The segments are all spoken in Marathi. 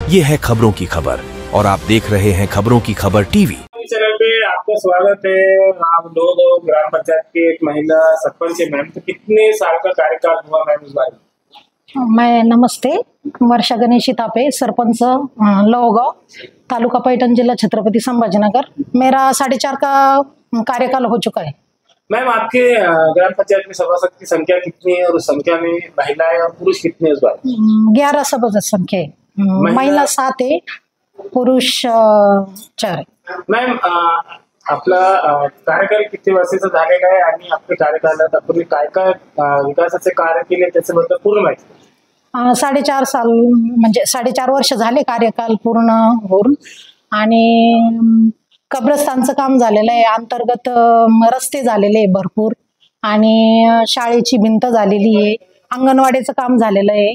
ये है खबरों की खबर और आप देख रहे हैं खबरों की खबर टीवी चैनल पे आपका स्वागत है। आप दो ग्राम पंचायत की एक महिला सरपंच है मैम, तो कितने साल का कार्यकाल हुआ मैम इस बार? मैं नमस्ते, वर्षा गणेशी तापे, सरपंच लोहगांव, तालुका पैठण, जिला छत्रपति संभाजीनगर। मेरा 4.5 का कार्यकाल हो चुका है। मैम आपके ग्राम पंचायत में सभासद की संख्या कितनी है और उस संख्या में महिलाएं और पुरुष कितने हैं इस बार? 11 सभासद संख्या है। महिला 7 आहे, पुरुष 4 आहे। मॅम आपला कार्यकाल किती वर्षाचा झालेला आहे आणि आपल्या कार्यकालात आपण काय काय विकासाचे कार्य केले त्याच्याबद्दल पूर्ण माहिती? 4.5 साल म्हणजे 4.5 वर्ष झाले कार्यकाल पूर्ण होऊन, आणि कब्रस्तानचं काम झालेलं आहे, अंतर्गत रस्ते झालेले आहे भरपूर, आणि शाळेची भिंत झालेली आहे, अंगणवाडीचं काम झालेलं आहे,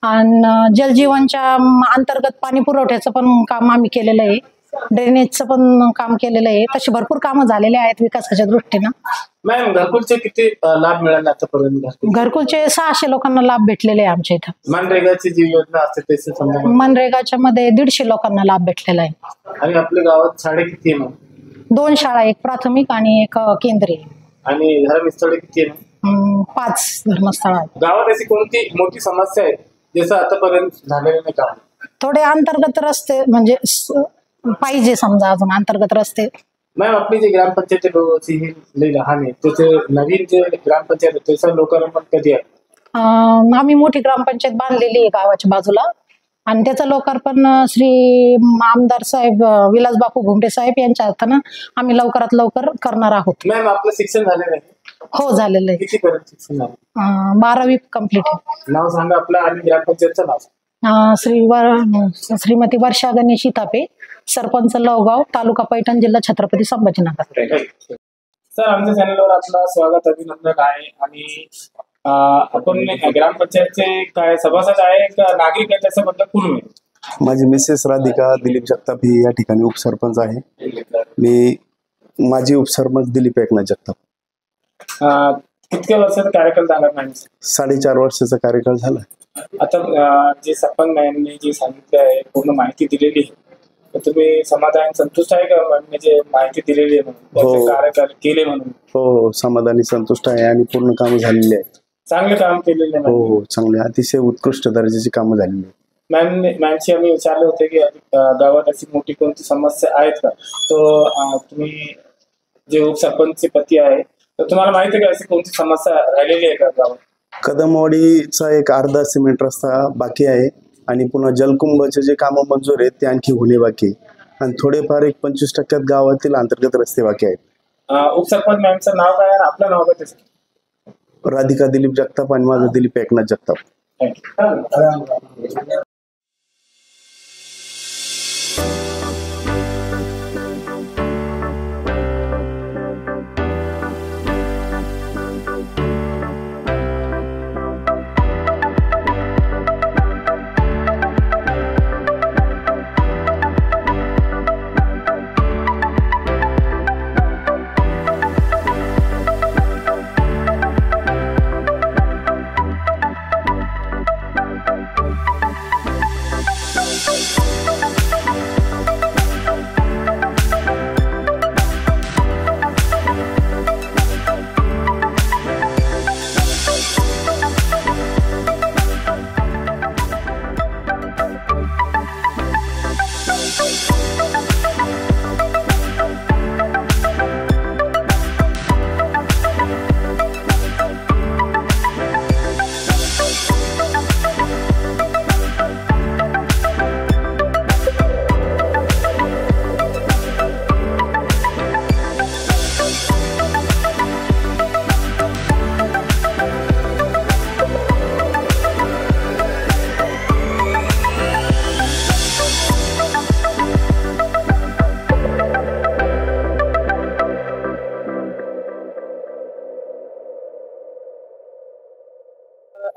आणि जलजीवनच्या अंतर्गत पाणी पुरवठ्याचं पण काम आम्ही केलेलं आहे, ड्रेनेजचं पण काम केलेलं आहे। तशी भरपूर कामं झालेले आहेत विकासाच्या दृष्टीने। मॅम घरकुलचे किती लाभ मिळाले आतापर्यंत? घरकुलचे 600 लोकांना लाभ भेटलेले आहे आमच्या इथं। मनरेगाची जी योजना असते त्याचे संबंध? मनरेगाच्या मध्ये 150 लोकांना लाभ भेटलेला आहे। आणि आपल्या गावात शाळे किती आहे मॅम? 2 शाळा, एक प्राथमिक आणि एक केंद्रीय। आणि धर्मस्थळे किती आहे? 5 धर्मस्थळ आहेत। गावात अशी कोणती मोठी समस्या आहे जसं आतापर्यंत झालेलं नाही का? थोडे अंतर्गत रस्ते म्हणजे पाहिजे, समजा अजून अंतर्गत रस्ते। मॅम आपली जी ग्रामपंचायत लई लहान आहे, त्याचे नवीन जे ग्रामपंचायत आहे त्याचा लोकार्पण कधी आहे? आम्ही मोठी ग्रामपंचायत बांधलेली आहे गावाच्या बाजूला, आणि त्याचं लोकार्पण श्री आमदार साहेब विलास बापू भुमरे साहेब यांच्या हातानं आम्ही लवकरात लवकर करणार आहोत। मॅम आपलं शिक्षण झालेलं आहे? हो, झालेलं आहे। किती पर्यंत शिक्षण झालं? 12वी कंप्लीट आहे। नाव सांगा आपलं आणि ग्रामपंचायतचं नाव? श्रीमती वर्षा गणेशी तापे, सरपंच लोहगांव, तालुका पैठण, जिल्हा छत्रपती संभाजीनगर। सर आमच्या चॅनलवर आपलं स्वागत, अभिनंदन आहे। आणि आपण ग्रामपंचायतचे काय सभासद आहे का नागरिक आहे त्याच्याबद्दल पूर्ण? माझी मिसेस राधिका दिलीप जगताप ही या ठिकाणी उपसरपंच आहे। मी माझी उपसरपंच दिलीप एकनाथ जगताप। कितक्या वर्षाचा कार्यकाल झाला मॅम? 4.5 वर्षाचा कार्यकाल झाला। आता जे सरपंच मॅमने जी सांगितलं आहे, पूर्ण माहिती दिलेली आहे, तर तुम्ही समाधान संतुष्ट आहे का मॅमने जे माहिती दिलेली आहे म्हणून, कार्यकाल केले म्हणून? हो, समाधानी संतुष्ट आहे आणि पूर्ण कामं झालेली आहेत। चांगले काम केलेले? हो, चांगले, अतिशय उत्कृष्ट दर्जाची कामं झालेली आहेत। मॅमशी आम्ही विचारले होते की गावात अशी मोठी कोणती समस्या आहेत का, तो तुम्ही जे उपसरपंचचे पती आहे तर तुम्हाला माहिती आहे का अशी कोणती समस्या राहिलेली आहे का गावात? कदमवाडीचा एक अर्धा सिमेंट रस्ता बाकी आहे, आणि पुन्हा जलकुंभचे जे कामं मंजूर आहेत ते आणखी होणे बाकी, आणि थोडेफार एक 25% गावातील अंतर्गत रस्ते बाकी आहेत। उपसरपंच मॅमचं नाव काय आहे, आपलं नाव काय? राधिका दिलीप जगताप आणि माझं दिलीप एकनाथ जगताप।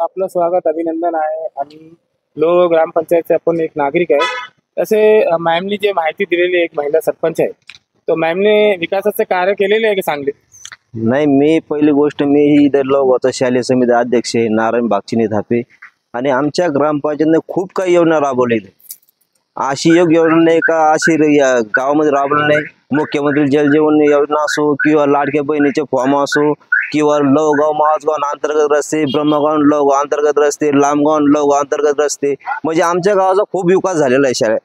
आपलं स्वागत, अभिनंदन आहे। आणि लोह ग्रामपंचायतचे आपण एक नागरिक आहे। तसे मॅमनी जे माहिती दिलेली एक महिला सरपंच आहे, तो मॅमने विकासाचे कार्य केलेले आहे की चांगले? नाही, मी पहिली गोष्ट मी इधर लोहगावचा शालेय समिती अध्यक्ष आहे, नारायण बागचिनी थापे, आणि आमच्या ग्रामपंचायतीने खूप काही योजना राबवलेली, अशी एक योजना नाही का अशी गावामध्ये राबवली नाही. मुख्यमंत्री जल जीवन योजना असो किंवा लाडक्या बहिणीचे फॉर्म असो किंवा लवगाव माजगाव अंतर्गत रस्ते, ब्रह्मगाव लवगाव अंतर्गत रस्ते, लांबगाव लवगाव अंतर्गत रस्ते, म्हणजे आमच्या गावाचा खूप विकास झालेला आहे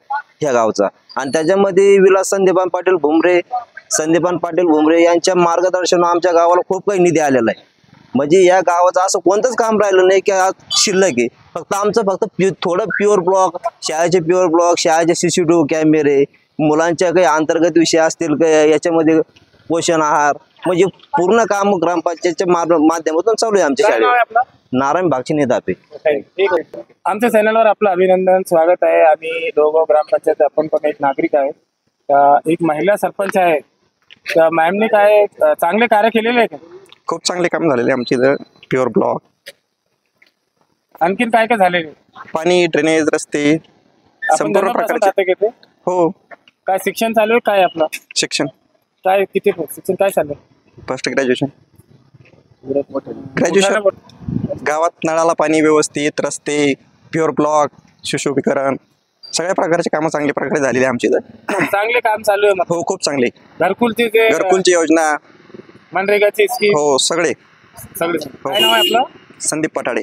ह्या गावचा. आणि त्याच्यामध्ये विलास संदीपान पाटील भुमरे यांच्या मार्गदर्शनाने आमच्या गावाला खूप काही निधी आलेला आहे. म्हणजे या गावाचं असं कोणतंच काम राहिलं नाही की आज शिल्लक आहे. फक्त थोडं प्युअर ब्लॉक, शाळेचे प्युअर ब्लॉक, शाळेचे CCTV कॅमेरे, मुलांच्या काही अंतर्गत विषय असतील याच्यामध्ये पोषण आहार, म्हणजे पूर्ण काम ग्रामपंचायतच्या माध्यमातून चालू आहे आमच्या काय नाव आहे शाळेत. आपलं? नारायण भागची दापे. ठीक आहे. आमच्या चॅनलवर आपलं अभिनंदन, स्वागत आहे. आणि लोहगाव ग्रामपंचायत आपण पण एक नागरिक आहे. एक महिला सरपंच आहे. तर मॅमने काय चांगले कार्य केलेले आहे का? खूप चांगले काम झालेले आमचे इथं. प्युअर ब्लॉक, आणखीन काय काय झालेले? पाणी, ड्रेनेज, रस्ते, आपण संपूर्ण जन्मापासून प्रकारचे. राहते का ते? हो, काय शिक्षण चालू आहे काय आपलं? शिक्षण काय किती शिक्षण काय चालू आहे? First graduation. गावात नळाला पाणी व्यवस्थित, रस्ते, प्युअर ब्लॉक, सुशोभीकरण, सगळ्या प्रकारचे कामं चांगल्या प्रकारे झालेली आमच्या इथं. चांगले काम चालू आहे. हो, खूप चांगले. घरकुलची जे घरकुलची योजना, मनरेगाची स्कीम हो सगळे. सगळे. काय नाव आहे आपलं? संदीप पठाडे.